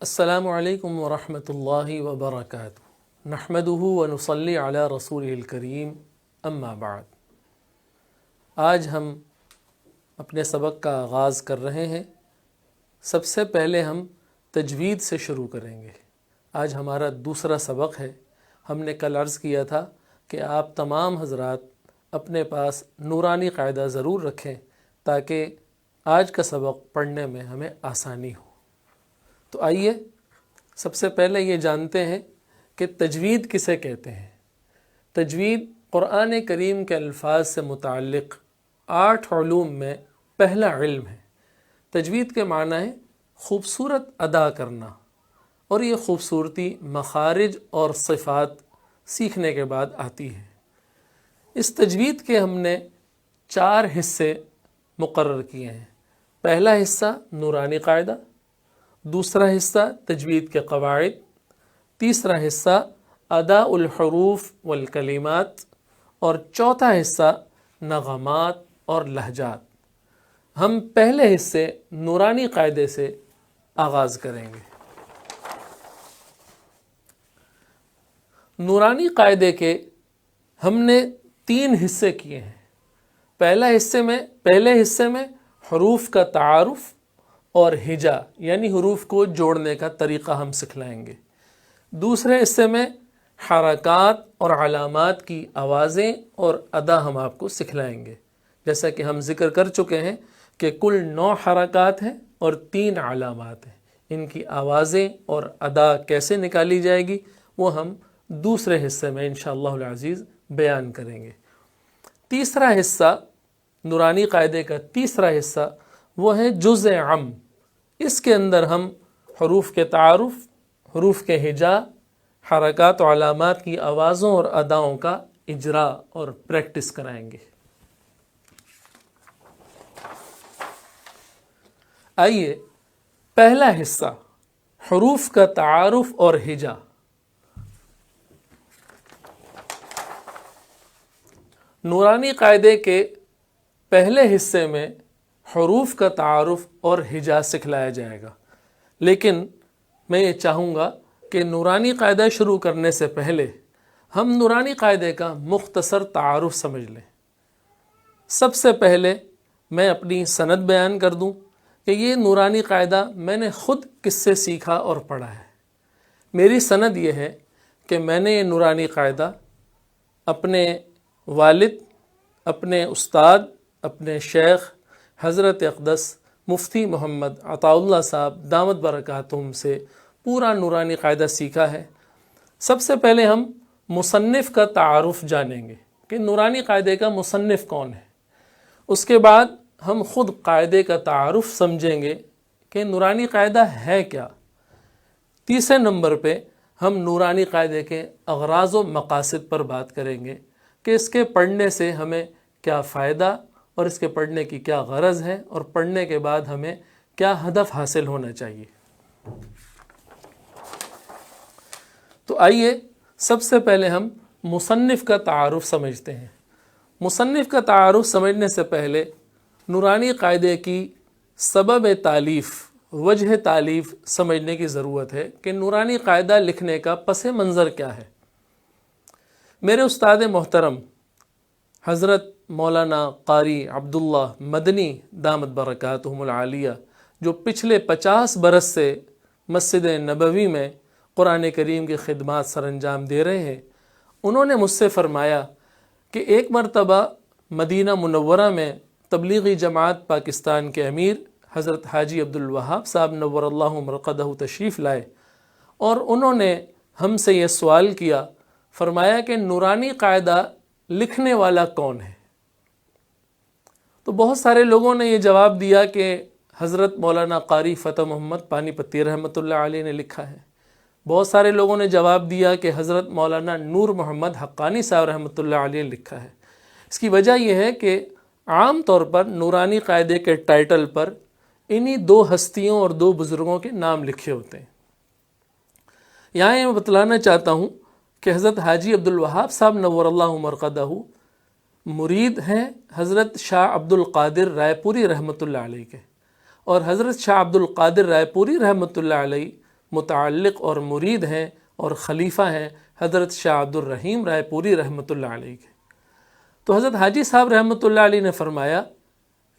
السلام علیکم ورحمۃ اللہ وبرکاتہ نحمدہ ونصلی علی رسولہ الکریم اما بعد۔ آج ہم اپنے سبق کا آغاز کر رہے ہیں۔ سب سے پہلے ہم تجوید سے شروع کریں گے۔ آج ہمارا دوسرا سبق ہے۔ ہم نے کل عرض کیا تھا کہ آپ تمام حضرات اپنے پاس نورانی قاعدہ ضرور رکھیں تاکہ آج کا سبق پڑھنے میں ہمیں آسانی ہو۔ تو آئیے سب سے پہلے یہ جانتے ہیں کہ تجوید کسے کہتے ہیں۔ تجوید قرآن کریم کے الفاظ سے متعلق 8 علوم میں پہلا علم ہے۔ تجوید کے معنی ہے خوبصورت ادا کرنا، اور یہ خوبصورتی مخارج اور صفات سیکھنے کے بعد آتی ہے۔ اس تجوید کے ہم نے 4 حصے مقرر کیے ہیں۔ پہلا حصہ نورانی قاعدہ، دوسرا حصہ تجوید کے قواعد، تیسرا حصہ ادا الحروف والکلمات، اور چوتھا حصہ نغمات اور لہجات۔ ہم پہلے حصے نورانی قاعدے سے آغاز کریں گے۔ نورانی قاعدے کے ہم نے 3 حصے کیے ہیں۔ پہلے حصے میں حروف کا تعارف اور ہجا یعنی حروف کو جوڑنے کا طریقہ ہم سکھلائیں گے۔ دوسرے حصے میں حرکات اور علامات کی آوازیں اور ادا ہم آپ کو سکھلائیں گے۔ جیسا کہ ہم ذکر کر چکے ہیں کہ کل 9 حرکات ہیں اور 3 علامات ہیں۔ ان کی آوازیں اور ادا کیسے نکالی جائے گی وہ ہم دوسرے حصے میں انشاءاللہ العزیز بیان کریں گے۔ تیسرا حصہ نورانی قاعدے کا تیسرا حصہ وہ ہے جزء عام۔ اس کے اندر ہم حروف کے تعارف، حروف کے ہجا، حرکات و علامات کی آوازوں اور اداؤں کا اجرا اور پریکٹس کرائیں گے۔ آئیے پہلا حصہ حروف کا تعارف اور ہجا۔ نورانی قاعدے کے پہلے حصے میں حروف کا تعارف اور ہجا سکھلایا جائے گا، لیکن میں یہ چاہوں گا کہ نورانی قاعدہ شروع کرنے سے پہلے ہم نورانی قاعدے کا مختصر تعارف سمجھ لیں۔ سب سے پہلے میں اپنی سند بیان کر دوں کہ یہ نورانی قاعدہ میں نے خود کس سے سیکھا اور پڑھا ہے۔ میری سند یہ ہے کہ میں نے یہ نورانی قاعدہ اپنے والد، اپنے استاد، اپنے شیخ حضرت اقدس مفتی محمد عطاء اللہ صاحب دامت برکاتہم سے پورا نورانی قاعدہ سیکھا ہے۔ سب سے پہلے ہم مصنف کا تعارف جانیں گے کہ نورانی قاعدے کا مصنف کون ہے۔ اس کے بعد ہم خود قاعدے کا تعارف سمجھیں گے کہ نورانی قاعدہ ہے کیا۔ تیسرے نمبر پہ ہم نورانی قاعدے کے اغراض و مقاصد پر بات کریں گے کہ اس کے پڑھنے سے ہمیں کیا فائدہ اور اس کے پڑھنے کی کیا غرض ہے، اور پڑھنے کے بعد ہمیں کیا ہدف حاصل ہونا چاہیے۔ تو آئیے سب سے پہلے ہم مصنف کا تعارف سمجھتے ہیں۔ مصنف کا تعارف سمجھنے سے پہلے نورانی قاعدے کی سبب تالیف، وجہ تالیف سمجھنے کی ضرورت ہے کہ نورانی قاعدہ لکھنے کا پس منظر کیا ہے۔ میرے استاد محترم حضرت مولانا قاری عبداللہ مدنی دامت برکاتہم العالیہ، جو پچھلے 50 برس سے مسجد نبوی میں قرآن کریم کی خدمات سر انجام دے رہے ہیں، انہوں نے مجھ سے فرمایا کہ ایک مرتبہ مدینہ منورہ میں تبلیغی جماعت پاکستان کے امیر حضرت حاجی عبدالوہاب صاحب نور اللہ مرقدہ تشریف لائے، اور انہوں نے ہم سے یہ سوال کیا، فرمایا کہ نورانی قاعدہ لکھنے والا کون ہے؟ تو بہت سارے لوگوں نے یہ جواب دیا کہ حضرت مولانا قاری فتح محمد پانی پتی رحمۃ اللہ علیہ نے لکھا ہے۔ بہت سارے لوگوں نے جواب دیا کہ حضرت مولانا نور محمد حقانی صاحب رحمۃ اللہ علیہ نے لکھا ہے۔ اس کی وجہ یہ ہے کہ عام طور پر نورانی قاعدے کے ٹائٹل پر انہی 2 ہستیوں اور 2 بزرگوں کے نام لکھے ہوتے ہیں۔ یہاں یہ میں بتلانا چاہتا ہوں کہ حضرت حاجی عبدالوہاب صاحب نور اللہ مرقدہ مرید ہیں حضرت شاہ عبد القادر رائے پوری رحمۃ اللہ علیہ کے، اور حضرت شاہ عبد القادر رائے پوری رحمۃ اللہ علیہ متعلق اور مرید ہیں اور خلیفہ ہیں حضرت شاہ عبد الرحیم رائے پوری رحمۃ اللہ علیہ کے۔ تو حضرت حاجی صاحب رحمۃ اللہ علیہ نے فرمایا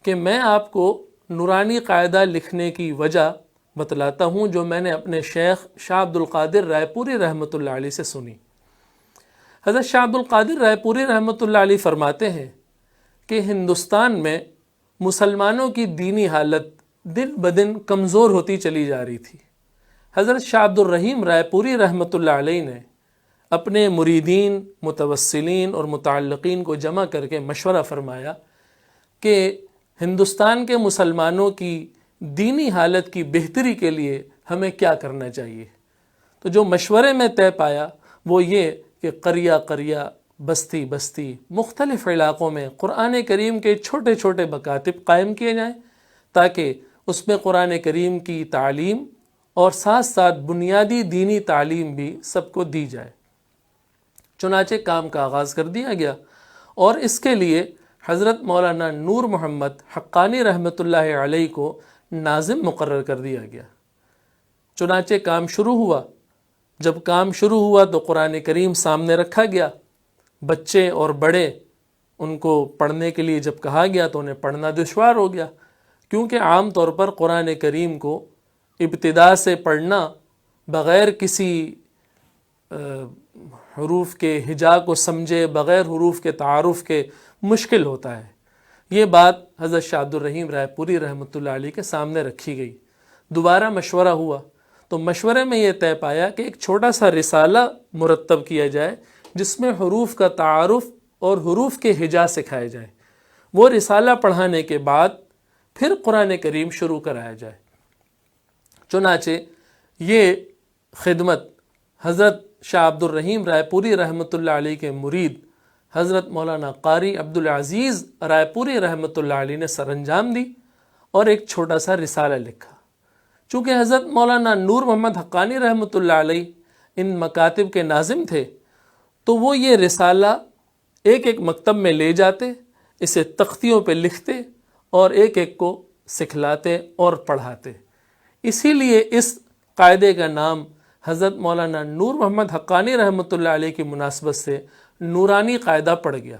کہ میں آپ کو نورانی قاعدہ لکھنے کی وجہ بتلاتا ہوں جو میں نے اپنے شیخ شاہ عبد القادر رائے پوری رحمۃ اللہ علیہ سے سنی۔ حضرت شاہ عبد القادر رائے پوری رحمۃ اللہ علیہ فرماتے ہیں کہ ہندوستان میں مسلمانوں کی دینی حالت دن بدن کمزور ہوتی چلی جا رہی تھی۔ حضرت شاہ عبد الرحیم رائے پوری رحمۃ اللہ علیہ نے اپنے مریدین، متوسلین اور متعلقین کو جمع کر کے مشورہ فرمایا کہ ہندوستان کے مسلمانوں کی دینی حالت کی بہتری کے لیے ہمیں کیا کرنا چاہیے۔ تو جو مشورے میں طے پایا وہ یہ کہ قریہ قریہ، بستی بستی، مختلف علاقوں میں قرآن کریم کے چھوٹے چھوٹے مکاتب قائم کیے جائیں تاکہ اس میں قرآن کریم کی تعلیم اور ساتھ ساتھ بنیادی دینی تعلیم بھی سب کو دی جائے۔ چنانچہ کام کا آغاز کر دیا گیا اور اس کے لیے حضرت مولانا نور محمد حقانی رحمۃ اللہ علیہ کو ناظم مقرر کر دیا گیا۔ چنانچہ کام شروع ہوا۔ جب کام شروع ہوا تو قرآن کریم سامنے رکھا گیا، بچے اور بڑے ان کو پڑھنے کے لیے جب کہا گیا تو انہیں پڑھنا دشوار ہو گیا، کیونکہ عام طور پر قرآن کریم کو ابتدا سے پڑھنا بغیر کسی حروف کے ہجا کو سمجھے، بغیر حروف کے تعارف کے مشکل ہوتا ہے۔ یہ بات حضرت شاہ عبد الرحیم رائے پوری رحمۃ اللہ علیہ کے سامنے رکھی گئی۔ دوبارہ مشورہ ہوا تو مشورے میں یہ طے پایا کہ ایک چھوٹا سا رسالہ مرتب کیا جائے جس میں حروف کا تعارف اور حروف کے ہجا سکھائے جائیں۔ وہ رسالہ پڑھانے کے بعد پھر قرآن کریم شروع کرایا جائے۔ چنانچہ یہ خدمت حضرت شاہ عبد الرحیم رائے پوری رحمۃ اللہ علیہ کے مرید حضرت مولانا قاری عبدالعزیز رائے پوری رحمۃ اللہ علیہ نے سر انجام دی اور ایک چھوٹا سا رسالہ لکھا۔ چونکہ حضرت مولانا نور محمد حقانی رحمۃ اللہ علیہ ان مکاتب کے ناظم تھے تو وہ یہ رسالہ ایک ایک مکتب میں لے جاتے، اسے تختیوں پہ لکھتے اور ایک ایک کو سکھلاتے اور پڑھاتے۔ اسی لیے اس قاعدے کا نام حضرت مولانا نور محمد حقانی رحمۃ اللہ علیہ کی مناسبت سے نورانی قاعدہ پڑ گیا۔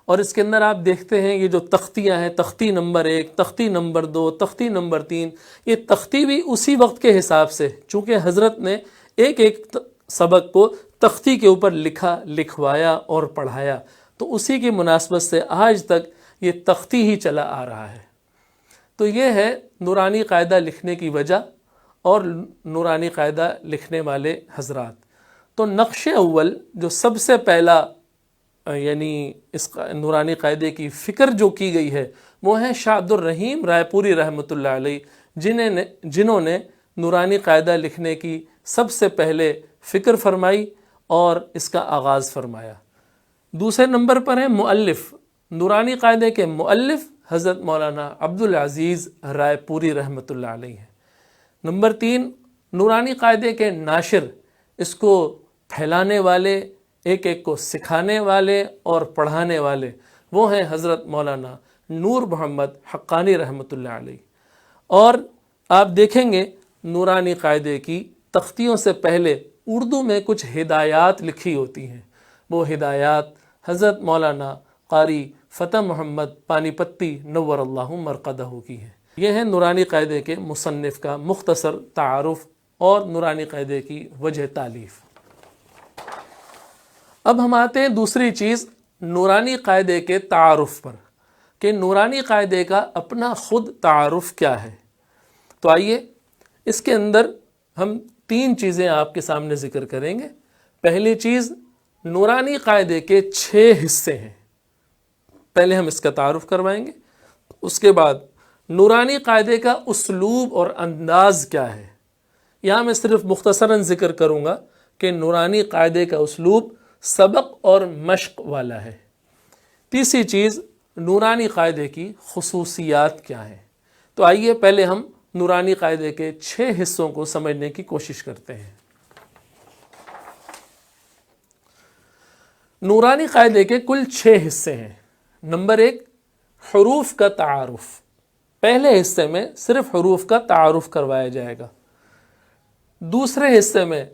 اور اس کے اندر آپ دیکھتے ہیں یہ جو تختیاں ہیں، تختی نمبر 1، تختی نمبر 2، تختی نمبر 3، یہ تختی بھی اسی وقت کے حساب سے، چونکہ حضرت نے ایک ایک سبق کو تختی کے اوپر لکھا، لکھوایا اور پڑھایا، تو اسی کی مناسبت سے آج تک یہ تختی ہی چلا آ رہا ہے۔ تو یہ ہے نورانی قاعدہ لکھنے کی وجہ اور نورانی قاعدہ لکھنے والے حضرات۔ تو نقش اول جو سب سے پہلا یعنی اس نورانی قاعدے کی فکر جو کی گئی ہے وہ ہے شاہ عبد الرحیم رائے پوری رحمۃ اللہ علیہ، جنہوں نے نورانی قاعدہ لکھنے کی سب سے پہلے فکر فرمائی اور اس کا آغاز فرمایا۔ دوسرے نمبر پر ہے مؤلف۔ نورانی قاعدے کے مؤلف حضرت مولانا عبدالعزیز رائے پوری رحمۃ اللہ علیہ ہیں۔ نمبر 3 نورانی قاعدے کے ناشر، اس کو پھیلانے والے، ایک ایک کو سکھانے والے اور پڑھانے والے، وہ ہیں حضرت مولانا نور محمد حقانی رحمۃ اللہ علیہ۔ اور آپ دیکھیں گے نورانی قاعدے کی تختیوں سے پہلے اردو میں کچھ ہدایات لکھی ہوتی ہیں، وہ ہدایات حضرت مولانا قاری فتح محمد پانی پتی نور اللہ مرقدہ کی ہیں۔ یہ ہے نورانی قاعدے کے مصنف کا مختصر تعارف اور نورانی قاعدے کی وجہ تالیف۔ اب ہم آتے ہیں دوسری چیز نورانی قاعدے کے تعارف پر، کہ نورانی قاعدے کا اپنا خود تعارف کیا ہے۔ تو آئیے اس کے اندر ہم 3 چیزیں آپ کے سامنے ذکر کریں گے۔ پہلی چیز، نورانی قاعدے کے 6 حصے ہیں، پہلے ہم اس کا تعارف کروائیں گے۔ اس کے بعد نورانی قاعدے کا اسلوب اور انداز کیا ہے، یہاں میں صرف مختصراً ذکر کروں گا کہ نورانی قاعدے کا اسلوب سبق اور مشق والا ہے۔ تیسری چیز، نورانی قاعدے کی خصوصیات کیا ہیں۔ تو آئیے پہلے ہم نورانی قاعدے کے 6 حصوں کو سمجھنے کی کوشش کرتے ہیں۔ نورانی قاعدے کے کل 6 حصے ہیں۔ نمبر 1، حروف کا تعارف۔ پہلے حصے میں صرف حروف کا تعارف کروایا جائے گا۔ دوسرے حصے میں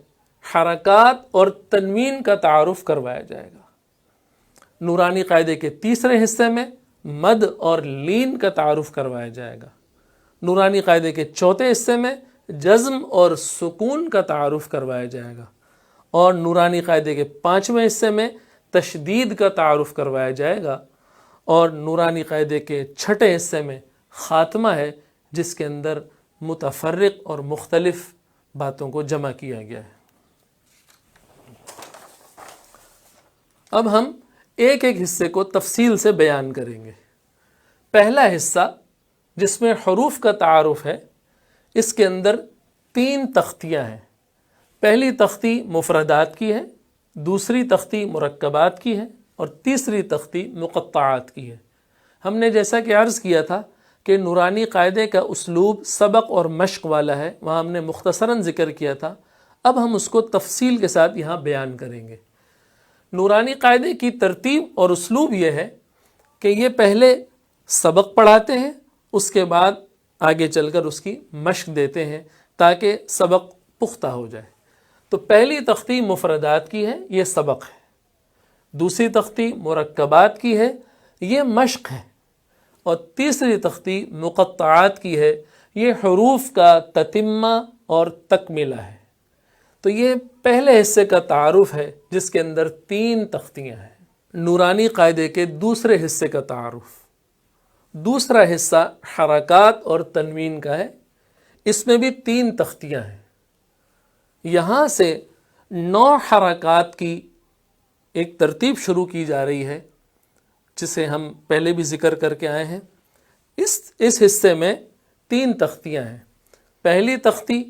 حرکات اور تنوین کا تعارف کروایا جائے گا۔ نورانی قاعدے کے تیسرے حصے میں مد اور لین کا تعارف کروایا جائے گا۔ نورانی قاعدے کے چوتھے حصے میں جزم اور سکون کا تعارف کروایا جائے گا، اور نورانی قاعدے کے پانچویں حصے میں تشدید کا تعارف کروایا جائے گا، اور نورانی قاعدے کے چھٹے حصے میں خاتمہ ہے جس کے اندر متفرق اور مختلف باتوں کو جمع کیا گیا ہے۔ اب ہم ایک ایک حصے کو تفصیل سے بیان کریں گے۔ پہلا حصہ جس میں حروف کا تعارف ہے، اس کے اندر 3 تختیاں ہیں۔ پہلی تختی مفردات کی ہے، دوسری تختی مرکبات کی ہے، اور تیسری تختی مقطعات کی ہے۔ ہم نے جیسا کہ عرض کیا تھا کہ نورانی قاعدے کا اسلوب سبق اور مشق والا ہے، وہاں ہم نے مختصراً ذکر کیا تھا، اب ہم اس کو تفصیل کے ساتھ یہاں بیان کریں گے۔ نورانی قاعدے کی ترتیب اور اسلوب یہ ہے کہ یہ پہلے سبق پڑھاتے ہیں، اس کے بعد آگے چل کر اس کی مشق دیتے ہیں تاکہ سبق پختہ ہو جائے۔ تو پہلی تختی مفردات کی ہے، یہ سبق ہے۔ دوسری تختی مرکبات کی ہے، یہ مشق ہے، اور تیسری تختی مقطعات کی ہے، یہ حروف کا تتمہ اور تکملہ ہے۔ تو یہ پہلے حصے کا تعارف ہے جس کے اندر 3 تختیاں ہیں۔ نورانی قاعدے کے دوسرے حصے کا تعارف۔ دوسرا حصہ حرکات اور تنوین کا ہے، اس میں بھی 3 تختیاں ہیں۔ یہاں سے 9 حرکات کی ایک ترتیب شروع کی جا رہی ہے جسے ہم پہلے بھی ذکر کر کے آئے ہیں۔ اس حصے میں 3 تختیاں ہیں۔ پہلی تختی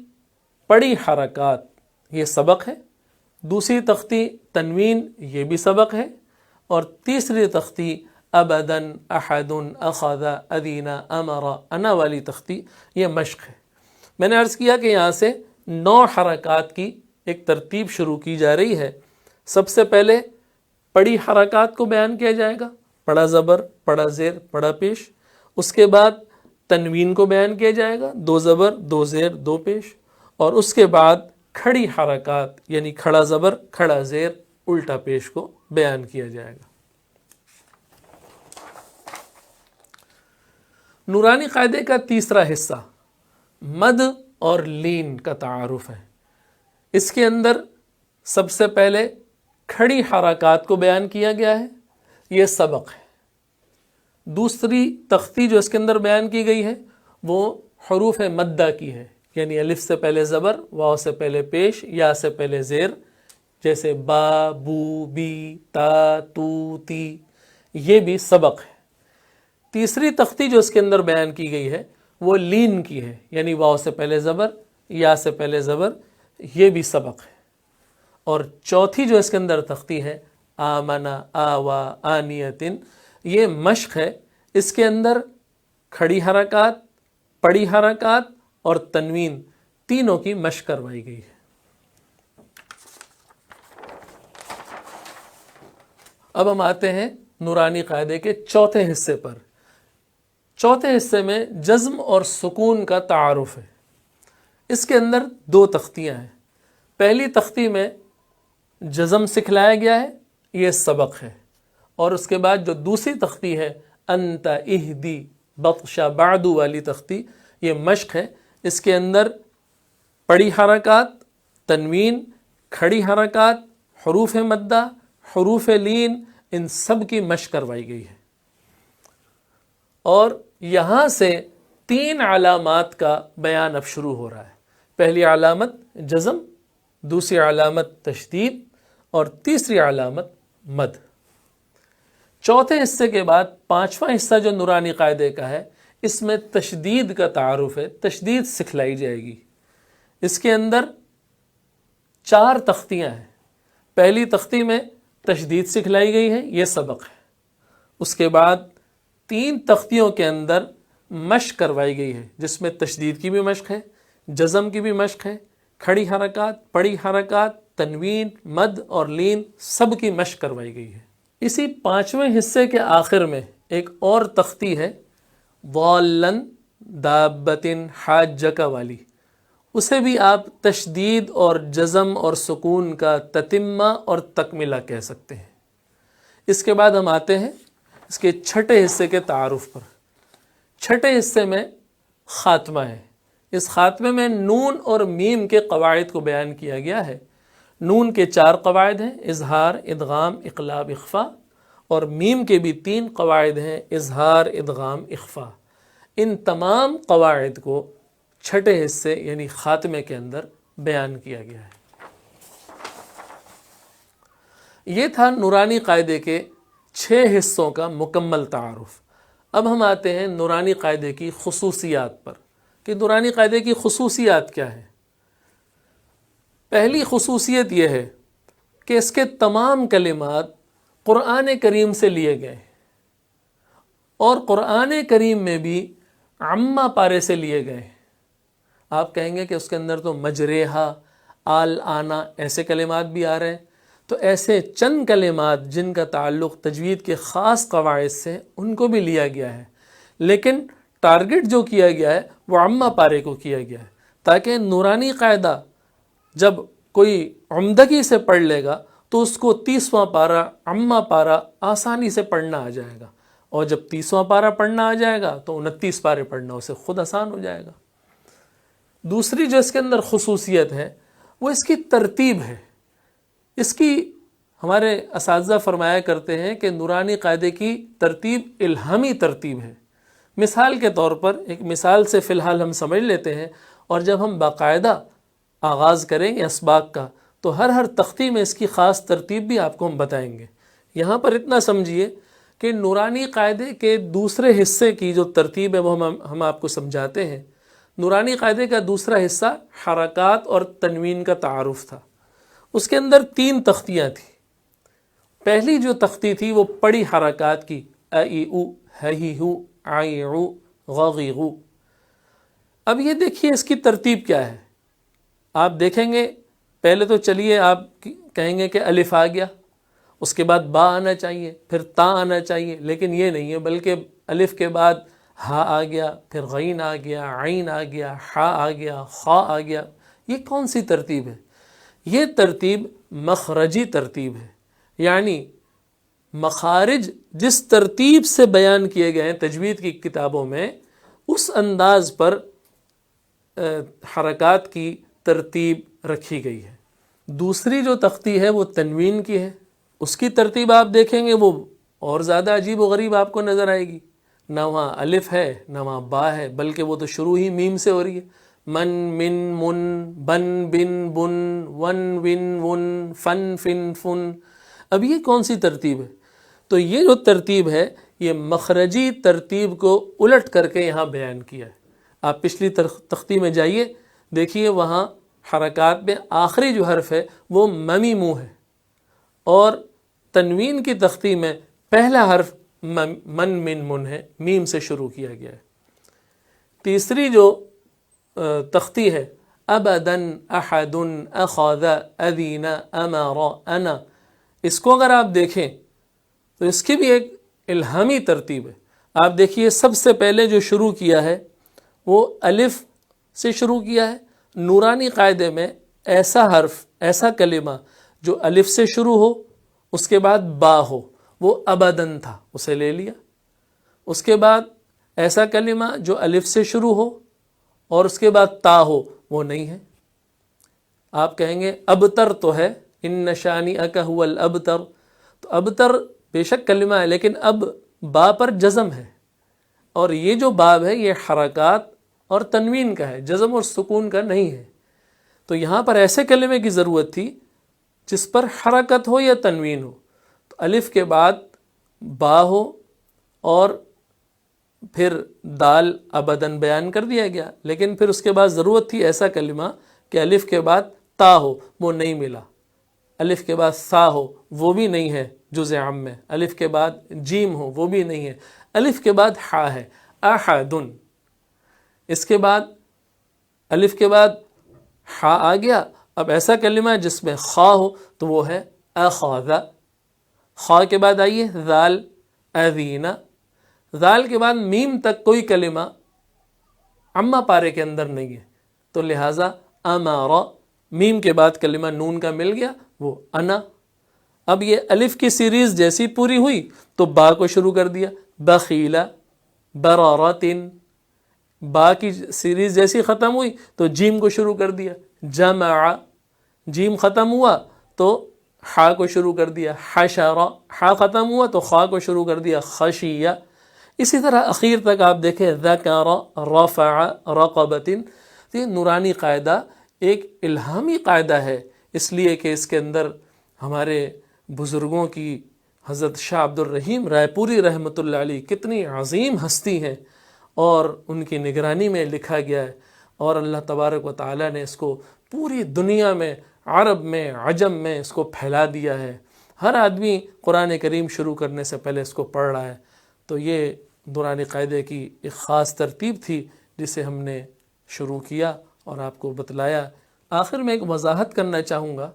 پڑی حرکات، یہ سبق ہے۔ دوسری تختی تنوین، یہ بھی سبق ہے، اور تیسری تختی ابداً، احدن، اخذ، ادینا، امر، انا والی تختی، یہ مشق ہے۔ میں نے عرض کیا کہ یہاں سے 9 حرکات کی ایک ترتیب شروع کی جا رہی ہے۔ سب سے پہلے پڑی حرکات کو بیان کیا جائے گا، پڑا زبر، پڑا زیر، پڑا پیش۔ اس کے بعد تنوین کو بیان کیا جائے گا، 2 زبر، 2 زیر، 2 پیش۔ اور اس کے بعد کھڑی حرکات یعنی کھڑا زبر، کھڑا زیر، الٹا پیش کو بیان کیا جائے گا۔ نورانی قاعدے کا تیسرا حصہ مد اور لین کا تعارف ہے۔ اس کے اندر سب سے پہلے کھڑی حرکات کو بیان کیا گیا ہے، یہ سبق ہے۔ دوسری تختی جو اس کے اندر بیان کی گئی ہے وہ حروف مدہ کی ہے، یعنی الف سے پہلے زبر، واو سے پہلے پیش، یا سے پہلے زیر، جیسے با، بو، بی، تا، تو، تی، یہ بھی سبق ہے۔ تیسری تختی جو اس کے اندر بیان کی گئی ہے وہ لین کی ہے، یعنی واو سے پہلے زبر، یا سے پہلے زبر، یہ بھی سبق ہے۔ اور چوتھی جو اس کے اندر تختی ہے آمنا، آوا، آنیتن، یہ مشق ہے۔ اس کے اندر کھڑی حرکات، پڑی حرکات اور تنوین تینوں کی مشق کروائی گئی ہے۔ اب ہم آتے ہیں نورانی قاعدے کے چوتھے حصے پر۔ چوتھے حصے میں جزم اور سکون کا تعارف ہے۔ اس کے اندر 2 تختیاں ہیں۔ پہلی تختی میں جزم سکھلایا گیا ہے، یہ سبق ہے، اور اس کے بعد جو دوسری تختی ہے انت اہدی بطش بعدو والی تختی، یہ مشق ہے۔ اس کے اندر پڑی حرکات، تنوین، کھڑی حرکات، حروف مدہ، حروف لین، ان سب کی مشق کروائی گئی ہے۔ اور یہاں سے 3 علامات کا بیان اب شروع ہو رہا ہے۔ پہلی علامت جزم، دوسری علامت تشدید، اور تیسری علامت مد۔ چوتھے حصے کے بعد 5واں حصہ جو نورانی قاعدے کا ہے، اس میں تشدید کا تعارف ہے، تشدید سکھلائی جائے گی۔ اس کے اندر 4 تختیاں ہیں۔ پہلی تختی میں تشدید سکھلائی گئی ہے، یہ سبق ہے۔ اس کے بعد 3 تختیوں کے اندر مشق کروائی گئی ہے، جس میں تشدید کی بھی مشق ہے، جزم کی بھی مشق ہے، کھڑی حرکات، پڑی حرکات، تنوین، مد اور لین، سب کی مشق کروائی گئی ہے۔ اسی 5ویں حصے کے آخر میں ایک اور تختی ہے، ضالن دابتن حاجک والی۔ اسے بھی آپ تشدید اور جزم اور سکون کا تتمہ اور تکملہ کہہ سکتے ہیں۔ اس کے بعد ہم آتے ہیں اس کے چھٹے حصے کے تعارف پر۔ چھٹے حصے میں خاتمہ ہے۔ اس خاتمے میں نون اور میم کے قواعد کو بیان کیا گیا ہے۔ نون کے 4 قواعد ہیں، اظہار، ادغام، اقلاب، اخفا، اور میم کے بھی 3 قواعد ہیں، اظہار، ادغام، اخفا۔ ان تمام قواعد کو چھٹے حصے یعنی خاتمے کے اندر بیان کیا گیا ہے۔ یہ تھا نورانی قاعدے کے 6 حصوں کا مکمل تعارف۔ اب ہم آتے ہیں نورانی قاعدے کی خصوصیات پر کہ نورانی قاعدے کی خصوصیات کیا ہیں۔ پہلی خصوصیت یہ ہے کہ اس کے تمام کلمات قرآن کریم سے لیے گئے اور قرآن کریم میں بھی عامہ پارے سے لیے گئے۔ آپ کہیں گے کہ اس کے اندر تو مجریحہ، آل، آنا ایسے کلمات بھی آ رہے ہیں، تو ایسے چند کلمات جن کا تعلق تجوید کے خاص قواعد سے ان کو بھی لیا گیا ہے، لیکن ٹارگٹ جو کیا گیا ہے وہ عامہ پارے کو کیا گیا ہے، تاکہ نورانی قاعدہ جب کوئی عمدگی سے پڑھ لے گا تو اس کو 30واں پارہ عامہ پارہ آسانی سے پڑھنا آ جائے گا، اور جب 30واں پارہ پڑھنا آ جائے گا تو 29 پارے پڑھنا اسے خود آسان ہو جائے گا۔ دوسری جو اس کے اندر خصوصیت ہے وہ اس کی ترتیب ہے۔ اس کی ہمارے اساتذہ فرمایا کرتے ہیں کہ نورانی قاعدے کی ترتیب الہامی ترتیب ہے۔ مثال کے طور پر ایک مثال سے فی الحال ہم سمجھ لیتے ہیں، اور جب ہم باقاعدہ آغاز کریں گے اسباق کا تو ہر تختی میں اس کی خاص ترتیب بھی آپ کو ہم بتائیں گے۔ یہاں پر اتنا سمجھیے کہ نورانی قاعدے کے دوسرے حصے کی جو ترتیب ہے وہ ہم آپ کو سمجھاتے ہیں۔ نورانی قاعدے کا دوسرا حصہ حرکات اور تنوین کا تعارف تھا۔ اس کے اندر 3 تختیاں تھیں۔ پہلی جو تختی تھی وہ پڑی حرکات کی، ا ای او، ہ ہی ہو، آئی عو، غ غی غو۔ اب یہ دیکھیے اس کی ترتیب کیا ہے۔ آپ دیکھیں گے پہلے تو چلیے آپ کہیں گے کہ الف آ گیا، اس کے بعد با آنا چاہیے، پھر تا آنا چاہیے، لیکن یہ نہیں ہے، بلکہ الف کے بعد ہا آ گیا، پھر غین آ گیا، عین آ گیا، حا آ گیا، خا آ گیا۔ یہ کون سی ترتیب ہے؟ یہ ترتیب مخرجی ترتیب ہے، یعنی مخارج جس ترتیب سے بیان کیے گئے ہیں تجوید کی کتابوں میں، اس انداز پر حرکات کی ترتیب رکھی گئی ہے۔ دوسری جو تختی ہے وہ تنوین کی ہے۔ اس کی ترتیب آپ دیکھیں گے وہ اور زیادہ عجیب و غریب آپ کو نظر آئے گی۔ نہ وہاں الف ہے نہ وہاں با ہے، بلکہ وہ تو شروع ہی میم سے ہو رہی ہے۔ من، من، من، بن، بن، بن، ون، ون، ون، فن، فن، فن۔ اب یہ کون سی ترتیب ہے؟ تو یہ جو ترتیب ہے یہ مخرجی ترتیب کو الٹ کر کے یہاں بیان کیا ہے۔ آپ پچھلی تختی میں جائیے، دیکھیے وہاں حرکات میں آخری جو حرف ہے وہ ممی منہ ہے، اور تنوین کی تختی میں پہلا حرف من، من، من ہے، میم سے شروع کیا گیا ہے۔ تیسری جو تختی ہے ابدن، احدن، اخذ، اذین، امر، انا، اس کو اگر آپ دیکھیں تو اس کی بھی ایک الہامی ترتیب ہے۔ آپ دیکھیے سب سے پہلے جو شروع کیا ہے وہ الف سے شروع کیا ہے۔ نورانی قاعدے میں ایسا حرف، ایسا کلمہ جو الف سے شروع ہو اس کے بعد با ہو وہ ابدن تھا، اسے لے لیا۔ اس کے بعد ایسا کلمہ جو الف سے شروع ہو اور اس کے بعد تا ہو وہ نہیں ہے۔ آپ کہیں گے ابتر تو ہے، ان نشانی اکا هو الابتر، تو ابتر بے شک کلمہ ہے، لیکن اب با پر جزم ہے، اور یہ جو باب ہے یہ حرکات اور تنوین کا ہے، جزم اور سکون کا نہیں ہے۔ تو یہاں پر ایسے کلمے کی ضرورت تھی جس پر حرکت ہو یا تنوین ہو، تو الف کے بعد با ہو اور پھر دال ابدن بیان کر دیا گیا، لیکن پھر اس کے بعد ضرورت تھی ایسا کلمہ کہ الف کے بعد تا ہو، وہ نہیں ملا۔ الف کے بعد سا ہو، وہ بھی نہیں ہے جزء عام میں۔ الف کے بعد جیم ہو، وہ بھی نہیں ہے۔ الف کے بعد ہا ہے، احدن۔ اس کے بعد الف کے بعد ہا آ گیا، اب ایسا کلمہ جس میں خا ہو تو وہ ہے اخذ۔ خا کے بعد آئیے ذال، اذین۔ ذال کے بعد میم تک کوئی کلمہ عامہ پارے کے اندر نہیں ہے، تو لہٰذا امارا، میم کے بعد کلمہ نون کا مل گیا وہ انا. اب یہ الف کی سیریز جیسی پوری ہوئی تو با کو شروع کر دیا، بخیلا، برارتن. با کی سیریز جیسی ختم ہوئی تو جیم کو شروع کر دیا، جمع. جیم ختم ہوا تو حا کو شروع کر دیا، حشر. حا ختم ہوا تو خا کو شروع کر دیا، خشیہ. اسی طرح اخیر تک آپ دیکھیں، ذکر، رفع، رقبتن. یہ نورانی قاعدہ ایک الہامی قاعدہ ہے، اس لیے کہ اس کے اندر ہمارے بزرگوں کی حضرت شاہ عبد الرحیم رائے پوری رحمۃ اللہ علیہ کتنی عظیم ہستی ہیں، اور ان کی نگرانی میں لکھا گیا ہے، اور اللہ تبارک و تعالیٰ نے اس کو پوری دنیا میں، عرب میں، عجم میں اس کو پھیلا دیا ہے. ہر آدمی قرآن کریم شروع کرنے سے پہلے اس کو پڑھ رہا ہے. تو یہ نورانی قاعدے کی ایک خاص ترتیب تھی جسے ہم نے شروع کیا اور آپ کو بتلایا. آخر میں ایک وضاحت کرنا چاہوں گا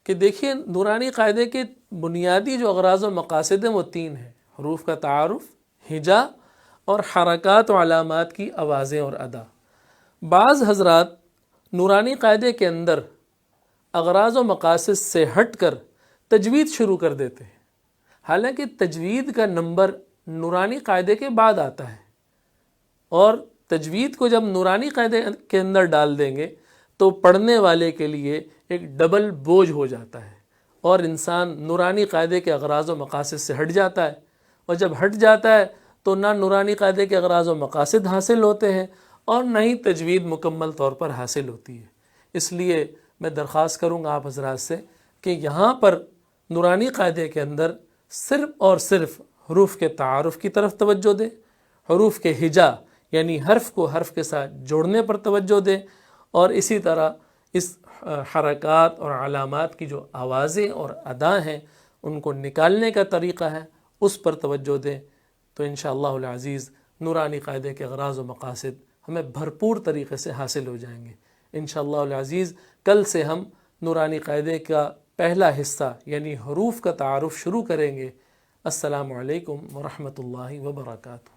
کہ دیکھیے نورانی قاعدے کے بنیادی جو اغراض و مقاصد ہیں وہ 3 ہیں: حروف کا تعارف، ہجا، اور حرکات و علامات کی آوازیں اور ادا. بعض حضرات نورانی قاعدے کے اندر اغراض و مقاصد سے ہٹ کر تجوید شروع کر دیتے ہیں، حالانکہ تجوید کا نمبر نورانی قاعدے کے بعد آتا ہے، اور تجوید کو جب نورانی قاعدے کے اندر ڈال دیں گے تو پڑھنے والے کے لیے ایک ڈبل بوجھ ہو جاتا ہے، اور انسان نورانی قاعدے کے اغراض و مقاصد سے ہٹ جاتا ہے. اور جب ہٹ جاتا ہے تو نہ نورانی قاعدے کے اغراض و مقاصد حاصل ہوتے ہیں اور نہ ہی تجوید مکمل طور پر حاصل ہوتی ہے. اس لیے میں درخواست کروں گا آپ حضرات سے کہ یہاں پر نورانی قاعدے کے اندر صرف اور صرف حروف کے تعارف کی طرف توجہ دیں، حروف کے ہجا یعنی حرف کو حرف کے ساتھ جوڑنے پر توجہ دیں، اور اسی طرح اس حرکات اور علامات کی جو آوازیں اور ادا ہیں ان کو نکالنے کا طریقہ ہے اس پر توجہ دیں. تو انشاءاللہ العزیز نورانی قاعدے کے اغراض و مقاصد ہمیں بھرپور طریقے سے حاصل ہو جائیں گے. انشاءاللہ العزیز کل سے ہم نورانی قاعدے کا پہلا حصہ یعنی حروف کا تعارف شروع کریں گے. السلام علیکم ورحمۃ اللہ وبرکاتہ.